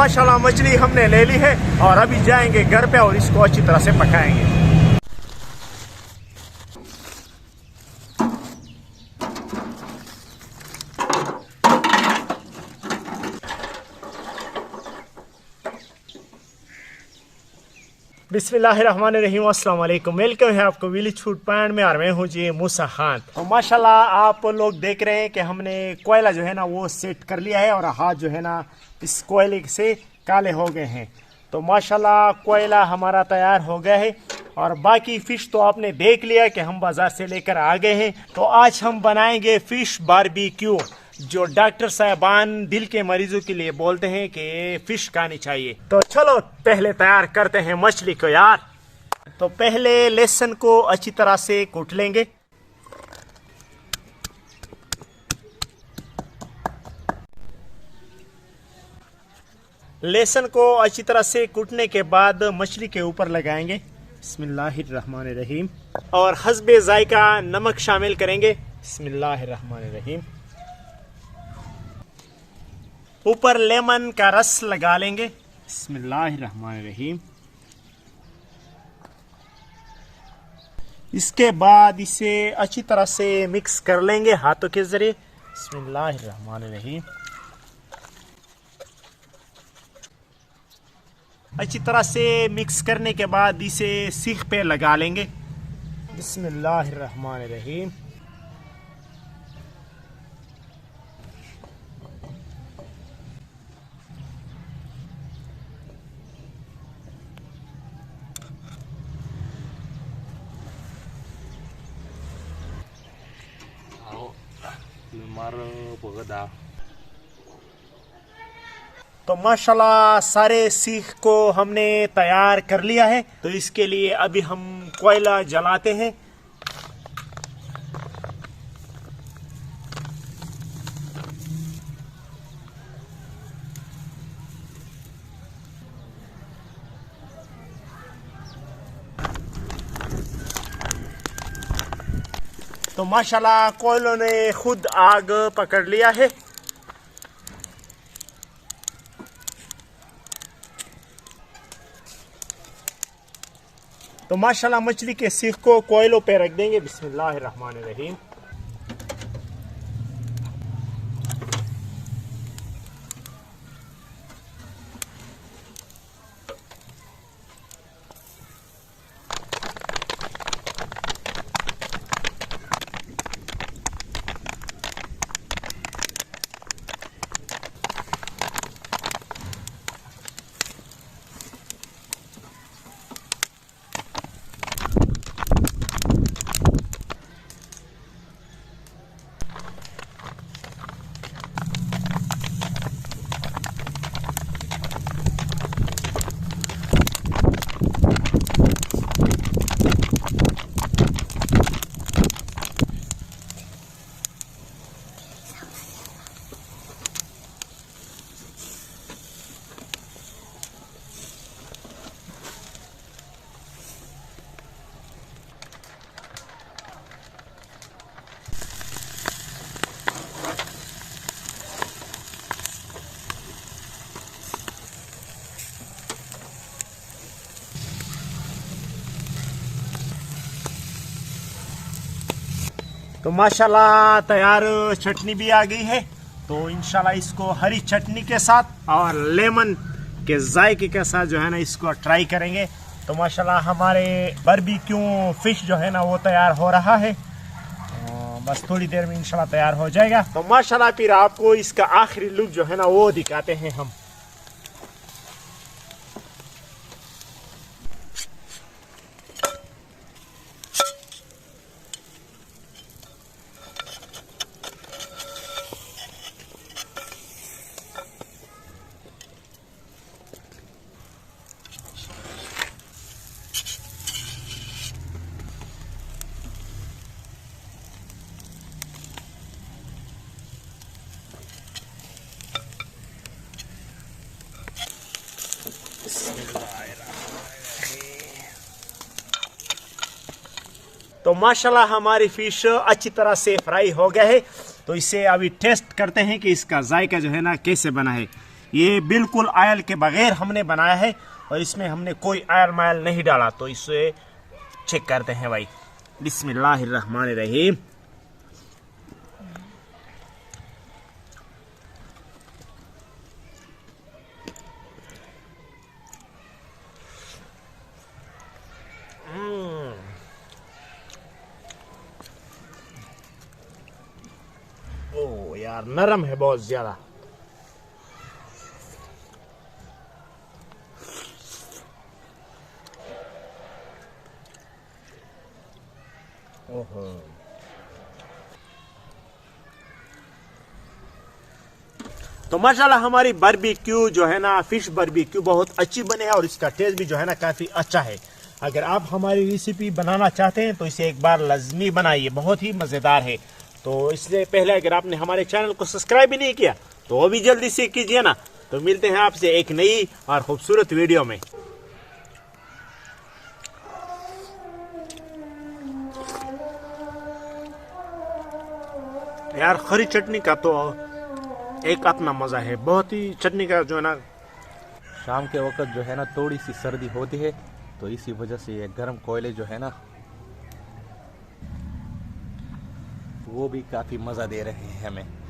माशाल्लाह मछली हमने ले ली है और अभी जाएंगे घर पे और इसको अच्छी तरह से पकाएंगे। बिस्मिल्लाहिर्रहमानिर्रहीम, अस्सलाम वालेकुम। वेलकम है आपको विलेज फूड पॉइंट में और मैं हूँ जी मूसा खान। तो माशाल्लाह आप लोग देख रहे हैं कि हमने कोयला जो है ना वो सेट कर लिया है और हाथ जो है ना इस कोयले से काले हो गए हैं। तो माशाल्लाह कोयला हमारा तैयार हो गया है और बाकी फ़िश तो आपने देख लिया कि हम बाज़ार से लेकर आ गए हैं। तो आज हम बनाएंगे फ़िश बारबेक्यू, जो डॉक्टर साहबान दिल के मरीजों के लिए बोलते हैं कि फिश खानी चाहिए। तो चलो पहले तैयार करते हैं मछली को यार। तो पहले लहसुन को अच्छी तरह से कूट लेंगे। लहसुन को अच्छी तरह से कूटने के बाद मछली के ऊपर लगाएंगे। बिस्मिल्लाहिर्रहमानिर्रहीम। और हस्बे जायका नमक शामिल करेंगे। बिस्मिल्लाहिर्रहमानिर्रहीम। ऊपर लेमन का रस लगा लेंगे। बिस्मिल्लाहिर्रहमानिर्रहीम। इसके बाद इसे अच्छी तरह से मिक्स कर लेंगे हाथों के जरिए। बिस्मिल्लाहिर्रहमानिर्रहीम। अच्छी तरह से मिक्स करने के बाद इसे सीख पे लगा लेंगे। बिस्मिल्लाहिर्रहमानिर्रहीम। तो माशाल्लाह सारे सीख को हमने तैयार कर लिया है। तो इसके लिए अभी हम कोयला जलाते हैं। तो माशाल्लाह कोयलों ने खुद आग पकड़ लिया है। तो माशाल्लाह मछली के सीख को कोयलों पे रख देंगे। बिस्मिल्लाहिर्रहमानिर्रहीम। तो माशाल्लाह तैयार चटनी भी आ गई है। तो इंशाल्लाह इसको हरी चटनी के साथ और लेमन के जायके के साथ जो है ना इसको ट्राई करेंगे। तो माशाल्लाह हमारे बारबेक्यू फिश जो है ना वो तैयार हो रहा है। बस थोड़ी देर में इंशाल्लाह तैयार हो जाएगा। तो माशाल्लाह फिर आपको इसका आखिरी लुक जो है ना वो दिखाते हैं हम। तो माशाल्लाह हमारी फिश अच्छी तरह से फ्राई हो गया है। तो इसे अभी टेस्ट करते हैं कि इसका जायका जो है ना कैसे बना है। ये बिल्कुल ऑयल के बगैर हमने बनाया है और इसमें हमने कोई ऑयल मायल नहीं डाला। तो इसे चेक करते हैं भाई। बिस्मिल्लाहिर्रहमानिर्रहीम। ओ यार नरम है बहुत ज्यादा। ओहो तो माशाल्लाह हमारी बारबेक्यू जो है ना, फिश बारबेक्यू बहुत अच्छी बने है और इसका टेस्ट भी जो है ना काफी अच्छा है। अगर आप हमारी रेसिपी बनाना चाहते हैं तो इसे एक बार लाजमी बनाइए, बहुत ही मजेदार है। तो इससे पहले अगर आपने हमारे चैनल को सब्सक्राइब भी नहीं किया तो वो भी जल्दी से कीजिए ना। तो मिलते हैं आपसे एक नई और खूबसूरत वीडियो में। यार खरी चटनी का तो एक अपना मजा है, बहुत ही चटनी का जो है ना। शाम के वक्त जो है ना थोड़ी सी सर्दी होती है, तो इसी वजह से ये गर्म कोयले जो है ना वो भी काफ़ी मज़ा दे रहे हैं हमें।